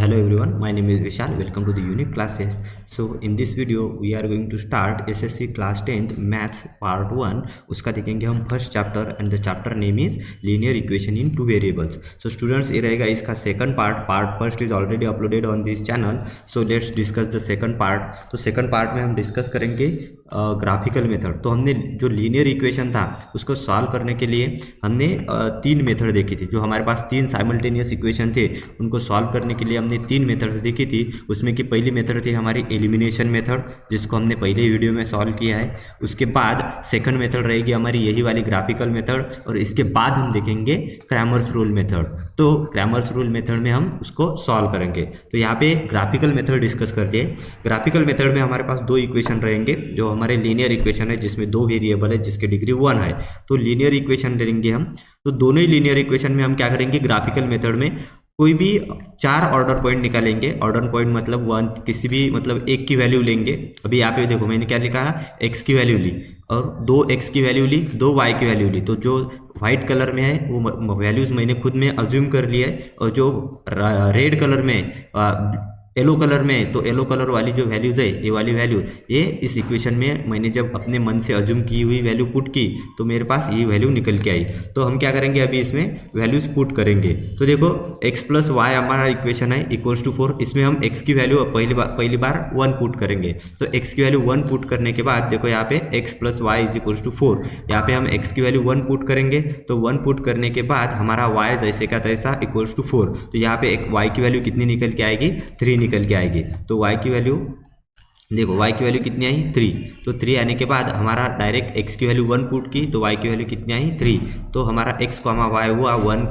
hello everyone, my name is Vishal. Welcome to the unique classes. So in this video we are going to start SSC class 10th maths part 1. उसका देखेंगे हम first chapter and the chapter name is linear equation in two variables. So students ये रहेगा इसका second part first is already uploaded on this channel. So let's discuss the second part. तो second part में हम discuss करेंगे graphical method. तो हमने जो लीनियर इक्वेशन था उसको सॉल्व करने के लिए हमने तीन मेथड देखी थी. जो हमारे पास तीन साइमल्टेनियस इक्वेशन थे उनको सॉल्व करने के लिए हमने तीन मेथड्स देखी थी. उसमें की पहली मेथड थी हमारी एलिमिनेशन मेथड, जिसको हमने पहले वीडियो में सॉल्व किया है. उसके बाद सेकंड मेथड रहेगी हमारी यही वाली ग्राफिकल मेथड, और इसके बाद हम देखेंगे क्रैमर्स रूल मेथड. तो क्रैमर्स रूल मेथड में हम उसको सॉल्व करेंगे. तो यहाँ पे ग्राफिकल मेथड डिस्कस करते हैं. ग्राफिकल मेथड में हमारे पास दो इक्वेशन रहेंगे जो हमारे लीनियर इक्वेशन है, जिसमें दो वेरिएबल है जिसकी डिग्री 1 है. तो लीनियर इक्वेशन लेंगे हम. तो दोनों ही लीनियर इक्वेशन में हम क्या करेंगे, ग्राफिकल मेथड में कोई भी चार ऑर्डर पॉइंट निकालेंगे. ऑर्डर पॉइंट मतलब वन, किसी भी मतलब एक की वैल्यू लेंगे. अभी यहाँ पे देखो मैंने क्या लिखा है, एक्स की वैल्यू ली और दो एक्स की वैल्यू ली, दो वाई की वैल्यू ली. तो जो व्हाइट कलर में है वो वैल्यूज मैंने खुद में अज्यूम कर लिया है, और जो रेड कलर में येलो कलर में, तो येलो कलर वाली जो वैल्यूज है ये वाली वैल्यू ये इस इक्वेशन में मैंने जब अपने मन से अज्यूम की हुई वैल्यू पुट की तो मेरे पास ये वैल्यू निकल के आई. तो हम क्या करेंगे, अभी इसमें वैल्यूज पुट करेंगे. तो देखो x प्लस वाई हमारा इक्वेशन है इक्वल्स टू 4. इसमें हम x की वैल्यू पहली बार 1 पुट करेंगे. तो x की वैल्यू 1 पुट करने के बाद देखो यहाँ पे x plus y is equals to 4. यहाँ पे हम x की वैल्यू 1 पुट करेंगे. तो 1 पुट करने के बाद हमारा y जैसे का तैसा इक्वल्स टू 4. तो यहाँ पे एक y की वैल्यू कितनी निकल के आएगी, 3 निकल के आएगी. तो y की वैल्यू देखो, y की वैल्यू कितनी आई, 3. तो 3 आने के बाद हमारा डायरेक्ट x की वैल्यू 1 पुट की तो y की वैल्यू कितनी आई, 3. तो हमारा x, y हुआ 1,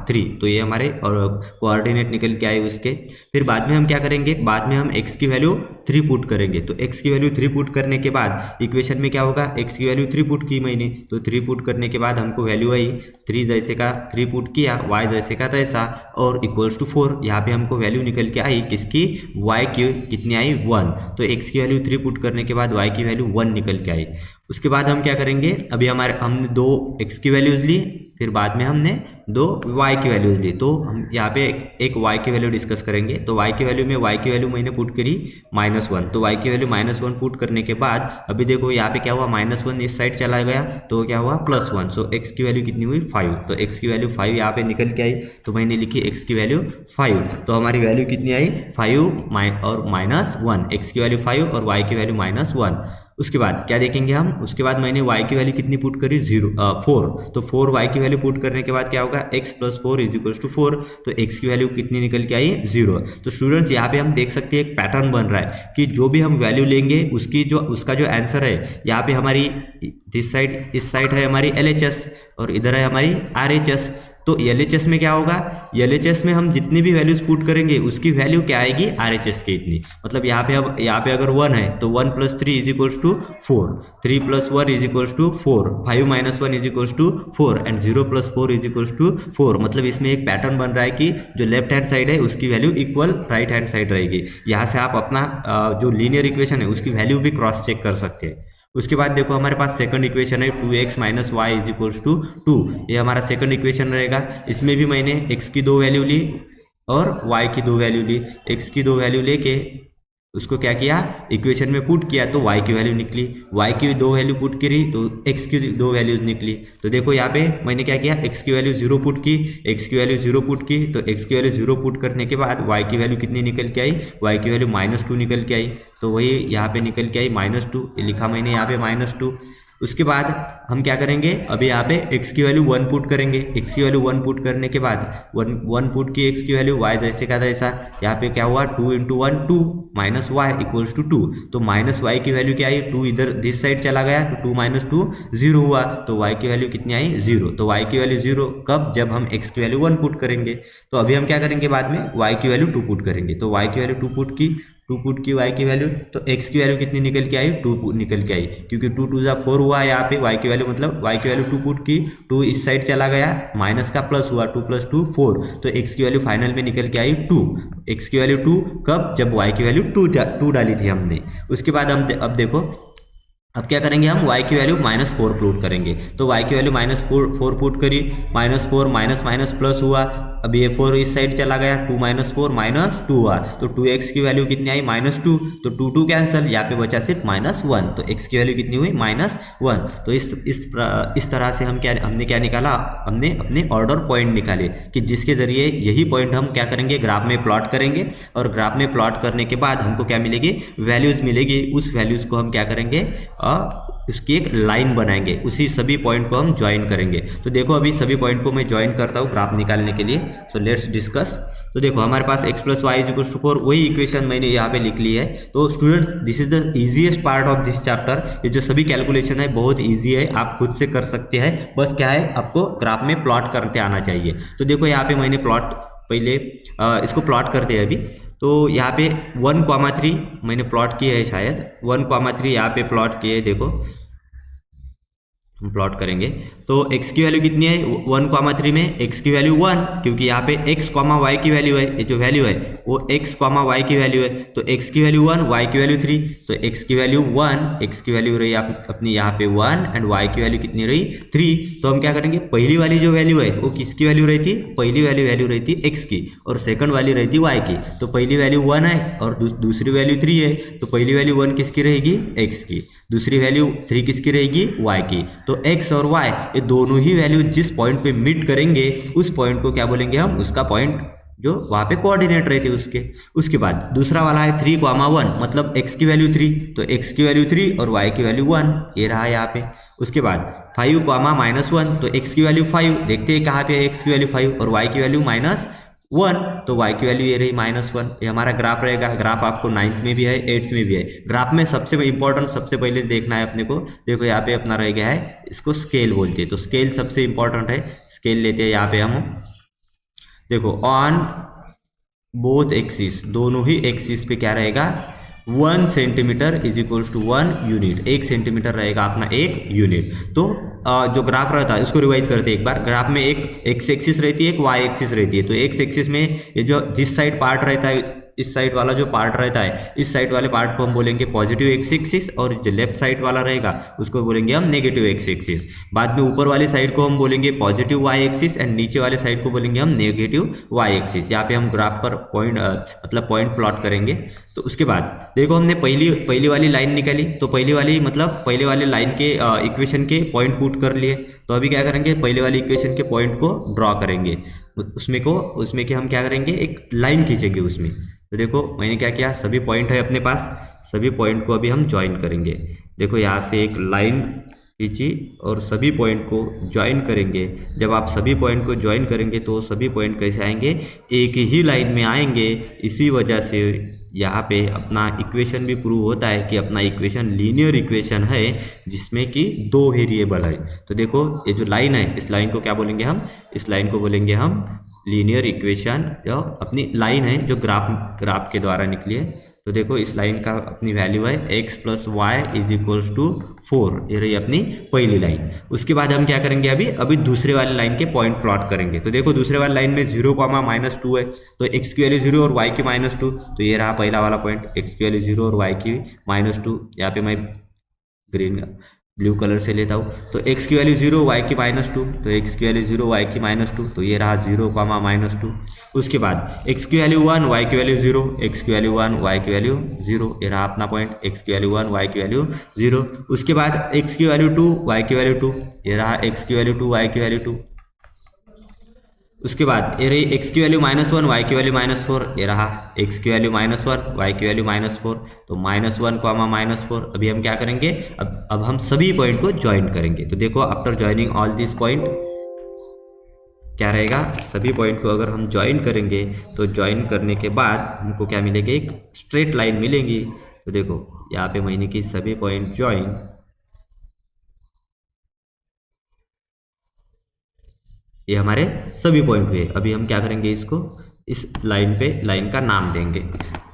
3. तो ये हमारे और कोऑर्डिनेट निकल के आए उसके. फिर बाद में हम क्या करेंगे, बाद में हम x की वैल्यू 3 पुट करेंगे. तो x की वैल्यू 3 पुट करने के बाद इक्वेशन में क्या होगा, x की वैल्यू 3 पुट की मैंने. तो 3 पुट करने के बाद हमको वैल्यू आई 3 जैसे का 3 पुट किया, y जैसे का तैसा और इक्वल्स टू 4. यहाँ पे हमको वैल्यू निकल के आई किसकी, y की कितनी आई, 1. तो x की वैल्यू 3 पुट करने के बाद y की वैल्यू 1 निकल के आई. उसके बाद हम क्या करेंगे, अभी हमने दो x की वैल्यूज ली, फिर बाद में हमने दो y की वैल्यूज ली. तो हम यहाँ पे एक y की वैल्यू डिस्कस करेंगे. तो y की वैल्यू में y की वैल्यू मैंने पुट करी -1. तो y की वैल्यू -1 पुट करने के बाद अभी देखो यहाँ पे क्या हुआ, -1 इस साइड चला गया तो क्या हुआ, +1. सो x की वैल्यू कितनी हुई, 5. तो x की वैल्यू 5 यहाँ पे निकल के आई. तो मैंने लिखी x की वैल्यू 5. तो हमारी वैल्यू कितनी आई, 5 और -1. x की वैल्यू 5 और y की वैल्यू -1. उसके बाद क्या देखेंगे हम, उसके बाद मैंने y की वैल्यू कितनी पुट करी, 4. तो 4 y की वैल्यू पुट करने के बाद क्या होगा, x plus 4 is equals to 4. तो x की वैल्यू कितनी निकल के आई, 0. तो स्टूडेंट्स यहाँ पे हम देख सकते हैं एक पैटर्न बन रहा है कि जो भी हम वैल्यू लेंगे उसका जो आंसर है, यहाँ पे हमारी इस साइड है हमारी LHS और इधर है हमारी RHS. तो LHS में क्या होगा, LHS में हम जितनी भी वैल्यूज पुट करेंगे उसकी वैल्यू क्या आएगी, RHS के इतनी. मतलब यहाँ पे अगर 1 है तो 1 + 3 is equals to 4, 3 + 1 is equals to 4, 5 - 1 is equals to 4 and 0 + 4 is equals to 4. मतलब इसमें एक पैटर्न बन रहा है कि जो लेफ्ट हैंड साइड है उसकी value equal right hand side रहेगी. यहाँ से आप अपना जो लीनियर इक्वेशन है उसकी वैल्यू भी क्रॉस चेक कर सकते हैं. उसके बाद देखो हमारे पास सेकंड इक्वेशन है 2x - y is equals to 2. ये हमारा सेकंड इक्वेशन रहेगा. इसमें भी मैंने x की 2 वैल्यू ली और y की 2 वैल्यू ली. x की 2 वैल्यू लेके उसको क्या किया, इक्वेशन में पुट किया तो y की वैल्यू निकली. y की 2 वैल्यू पुट करी तो x की 2 वैल्यूज निकली. तो देखो यहाँ पे मैंने क्या किया, x की वैल्यू 0 पुट की, x की वैल्यू 0 पुट की. तो x की वैल्यू 0 पुट करने के बाद y की वैल्यू कितनी निकल के आई, y की वैल्यू -2 निकल के आई. तो वही यहाँ पे निकल के आई -2, लिखा मैंने यहाँ पे -2. उसके बाद हम क्या करेंगे, अभी यहाँ पे x की वैल्यू 1 पुट करेंगे. x की वैल्यू 1 पुट करने के बाद 1 पुट की x की वैल्यू, y जैसे का तैसा. यहाँ पे क्या हुआ, 2 × 1 2 -y इक्वल्स टू 2. तो -y की वैल्यू क्या आई, 2 इधर दिस साइड चला गया तो 2 - 2 0 हुआ. तो y की वैल्यू कितनी आई, 0. तो y की वैल्यू 0 कब, जब हम x की वैल्यू 1 पुट करेंगे. तो अभी हम क्या करेंगे, बाद में y की वैल्यू 2 पुट करेंगे. तो y की वैल्यू 2 पुट की, 2 पुट की y की वैल्यू. तो x की वैल्यू कितनी निकल के आई, 2 निकल के आई, क्योंकि 2 × 2 = 4 हुआ. यहाँ पे y की वैल्यू मतलब y की वैल्यू 2 पुट की, 2 इस साइड चला गया, माइनस का प्लस हुआ, 2 + 2 4. तो x की वैल्यू फाइनल में निकल के आई 2. x की वैल्यू 2 कब, जब y की वैल्यू 2 डाली थी हमने. उसके बाद हम अब देखो अब क्या करेंगे, हम y की वैल्यू -4 पुट करेंगे. तो y की वैल्यू -4 पुट करी, -4 माइनस प्लस हुआ, अभी ये 4 इस साइड चला गया, 2 माइनस 4 माइनस 2 हुआ, तो 2x की वैल्यू कितनी आई -2, तो 2 कैंसिल, यहाँ पे बचा सिर्फ -1, तो x की वैल्यू कितनी हुई -1। तो इस तरह से हमने क्या निकाला, हमने अपने ऑर्डर पॉइंट निकाले कि जिसके जरिए यही पॉइंट हम क्या करेंगे, ग्राफ में प्लॉट करेंगे, और ग्राफ में प्लॉट करने के बाद हमको क्या मिलेगी, वैल्यूज मिलेगी। उस वैल्यूज को हम क्या करेंगे, उसकी एक लाइन बनाएंगे, उसी सभी पॉइंट को हम ज्वाइन करेंगे। तो देखो अभी सभी पॉइंट को मैं ज्वाइन करता हूँ ग्राफ निकालने के लिए। So let's discuss. तो देखो हमारे पास x + y = 4, वही इक्वेशन मैंने यहाँ पे लिख ली है। तो students, this is the easiest part of this chapter. ये जो सभी कैलकुलेशन है बहुत ईजी है, आप खुद से कर सकते हैं, बस क्या है, आपको ग्राफ में प्लॉट करते आना चाहिए। तो देखो यहाँ पे मैंने पहले इसको प्लॉट करते हैं अभी। तो यहाँ पे 1,3 मैंने प्लॉट किया है, शायद 1,3 यहाँ पे प्लॉट किए, देखो हम प्लॉट करेंगे। तो x की वैल्यू कितनी है, 1,3 में x की वैल्यू 1, क्योंकि यहाँ पे x, y की वैल्यू है, ये जो वैल्यू है वो x, y की वैल्यू है। तो x की वैल्यू 1, y की वैल्यू 3, तो x की वैल्यू 1, x की वैल्यू रही अपनी यहाँ पे 1, एंड y की वैल्यू कितनी रही 3। तो हम क्या करेंगे, पहली वाली जो वैल्यू है वो किसकी वैल्यू रही थी, पहली वाली वैल्यू रही थी x की, और सेकंड वाली रही थी y की। तो पहली वैल्यू 1 है और दूसरी वैल्यू 3 है, तो पहली वैल्यू 1 किसकी रहेगी, x की, दूसरी वैल्यू 3 किसकी रहेगी, y की। तो x और y ये दोनों ही वैल्यू जिस पॉइंट पे मीट करेंगे, उस पॉइंट को क्या बोलेंगे हम, उसका पॉइंट जो वहां पे कोऑर्डिनेट रहते उसके। उसके बाद दूसरा वाला है 3,1, मतलब x की वैल्यू 3, तो x की वैल्यू 3 और y की वैल्यू 1, ये रहा यहाँ पे। उसके बाद 5,-1, तो x की वैल्यू 5, देखते हैं कहाँ पे x की वैल्यू 5 और y की वैल्यू -1, तो y की वैल्यू ये रही -1। ये हमारा ग्राफ रहेगा। ग्राफ आपको 9th में भी है, 8th में भी है। ग्राफ में सबसे इंपॉर्टेंट, सबसे पहले देखना है अपने को, देखो यहाँ पे अपना रह गया है, इसको स्केल बोलते हैं। तो स्केल सबसे इंपॉर्टेंट है, स्केल लेते हैं यहाँ पे हम। देखो ऑन बोथ एक्सिस, दोनों ही एक्सिस पे क्या रहेगा, 1 सेंटीमीटर = 1 यूनिट, 1 सेंटीमीटर रहेगा अपना 1 यूनिट। तो जो ग्राफ रहता है उसको रिवाइज करते हैं एक बार। ग्राफ में एक एक्स एक्सिस रहती है, एक वाई एक्सिस रहती है। तो एक्स एक्सिस में ये जो जिस साइड पार्ट रहता है, इस साइड वाला जो पार्ट रहता है, इस साइड वाले पार्ट को हम बोलेंगे पॉजिटिव एक्स एक्सिस, और जो लेफ्ट साइड वाला रहेगा उसको बोलेंगे हम नेगेटिव एक्स एक्सिस। बाद में ऊपर वाली साइड को हम बोलेंगे पॉजिटिव वाई एक्सिस, एंड नीचे वाले साइड को बोलेंगे हम नेगेटिव वाई एक्सिस। यहाँ पे हम ग्राफ पर पॉइंट प्लॉट करेंगे। तो उसके बाद देखो हमने पहली वाली लाइन निकाली, तो पहली वाली लाइन के इक्वेशन के पॉइंट पुट कर लिए। तो अभी क्या करेंगे, पहले वाली इक्वेशन के पॉइंट को ड्रॉ करेंगे, उसमें कि हम क्या करेंगे, एक लाइन खींचेंगे उसमें। तो देखो मैंने क्या किया, सभी पॉइंट है अपने पास, सभी पॉइंट को अभी हम ज्वाइन करेंगे। देखो यहाँ से एक लाइन खींची और सभी पॉइंट को ज्वाइन करेंगे। जब आप सभी पॉइंट को ज्वाइन करेंगे तो सभी पॉइंट कैसे आएंगे, एक ही लाइन में आएंगे। इसी वजह से यहाँ पे अपना इक्वेशन भी प्रूव होता है कि अपना इक्वेशन लीनियर इक्वेशन है, जिसमें कि 2 वेरिएबल है। तो देखो ये जो लाइन है, इस लाइन को क्या बोलेंगे हम, इस लाइन को बोलेंगे हम लीनियर इक्वेशन, जो अपनी लाइन है जो ग्राफ के द्वारा निकली है। तो देखो इस लाइन का अपनी वैल्यू है x + y = 4, ये रही अपनी पहली लाइन। उसके बाद हम क्या करेंगे, अभी दूसरे वाली लाइन के पॉइंट प्लॉट करेंगे। तो देखो दूसरे वाली लाइन में 0, -2 है, तो x की वैल्यू 0 और y की -2, तो ये रहा पहला वाला पॉइंट, x की वैल्यू 0 और y की -2। यहाँ पे मैं ब्लू कलर से लेता हूँ। तो x की वैल्यू 0, y की -2, तो x की वैल्यू 0, y की -2, तो ये रहा 0, -2। उसके बाद x की वैल्यू 1, y की वैल्यू 0, x की वैल्यू 1, y की वैल्यू 0, ये रहा अपना पॉइंट, x की वैल्यू 1, y की वैल्यू 0। उसके बाद x की वैल्यू 2, y की वैल्यू 2, ये रहा x की वैल्यू 2, y की वैल्यू 2। उसके बाद ये रही x की वैल्यू -1, y की वैल्यू -4, ये रहा x की वैल्यू -1, y की वैल्यू -4, तो -1, -4। अभी हम क्या करेंगे, अब हम सभी पॉइंट को ज्वाइन करेंगे। तो देखो after joining all this point क्या रहेगा, सभी पॉइंट को अगर हम ज्वाइन करेंगे तो ज्वाइन करने के बाद हमको क्या मिलेगी, एक स्ट्रेट लाइन मिलेगी। तो देखो यहाँ पे मैंने की सभी पॉइंट ज्वाइन, ये हमारे सभी पॉइंट हुए। अभी हम क्या करेंगे, इसको इस लाइन का नाम देंगे।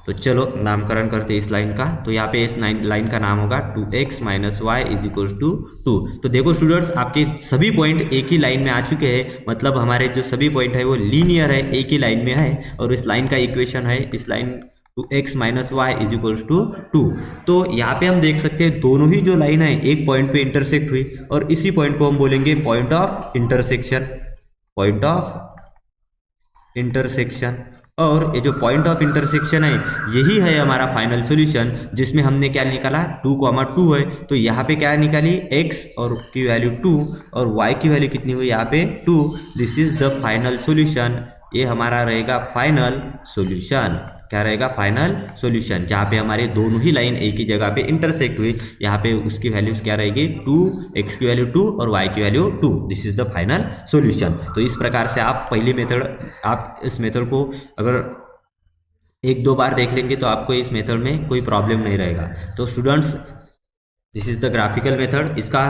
तो चलो नामकरण करते हैं इस लाइन का। तो यहाँ पे इस लाइन का नाम होगा 2x - y = 2। तो देखो स्टूडेंट्स, आपके सभी पॉइंट एक ही लाइन में आ चुके हैं, मतलब हमारे जो सभी पॉइंट है वो लीनियर है, एक ही लाइन में है। और इस लाइन का इक्वेशन है, इस लाइन 2x - y = 2। तो यहाँ पे हम देख सकते हैं दोनों ही जो लाइन है एक पॉइंट पे इंटरसेक्ट हुई, और इसी पॉइंट को हम बोलेंगे point of intersection, point of intersection, और ये जो पॉइंट ऑफ इंटरसेक्शन है यही है हमारा फाइनल सॉल्यूशन, जिसमें हमने क्या निकाला 2,2 है, तो यहाँ पे क्या निकाली x और की वैल्यू 2 और y की वैल्यू कितनी हुई यहाँ पे 2। This is the final solution, ये हमारा रहेगा फाइनल सॉल्यूशन। क्या रहेगा? फाइनल सॉल्यूशन, जहाँ पे हमारे दोनों ही लाइन एक ही जगह पे इंटरसेक्ट हुई, यहाँ पे उसकी वैल्यू क्या रहेगी 2, x की वैल्यू 2 और y की value 2। This is the final solution. तो इस प्रकार से आप पहली मेथड, आप इस मेथड को अगर एक दो बार देख लेंगे तो आपको इस मेथड में कोई प्रॉब्लम नहीं रहेगा। तो students, this is the graphical method. इसका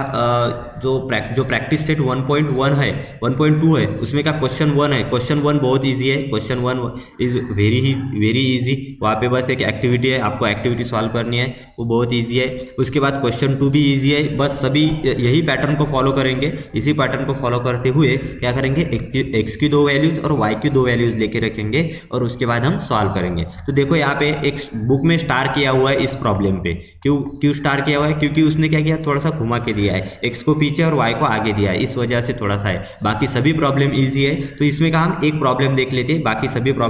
जो प्रैक्टिस सेट 1.1 है, 1.2 है, उसमें का क्वेश्चन 1 है। क्वेश्चन 1 बहुत इजी है, क्वेश्चन 1 इज वेरी इजी। वहाँ पे बस एक एक्टिविटी है, आपको एक्टिविटी सॉल्व करनी है, वो बहुत इजी है। उसके बाद क्वेश्चन 2 भी इजी है, बस सभी यही पैटर्न को फॉलो करेंगे। इसी पैटर्न को फॉलो करते हुए क्या करेंगे, एक्स की 2 वैल्यूज और वाई की 2 वैल्यूज लेके रखेंगे और उसके बाद हम सॉल्व करेंगे। तो देखो यहाँ पे एक बुक में स्टार किया हुआ है इस प्रॉब्लम पे। क्यों स्टार किया हुआ है? क्योंकि उसने क्या किया, थोड़ा सा घुमा के दिया है, एक्स को पीछे और वाई को आगे दिया है, इस वजह से थोड़ा सा है। बाकी सभी प्रॉब्लम इजी है, तो इसमें का हम एक प्रॉब्लम देख लेते हैं, बाकी सभी प्रॉब्लम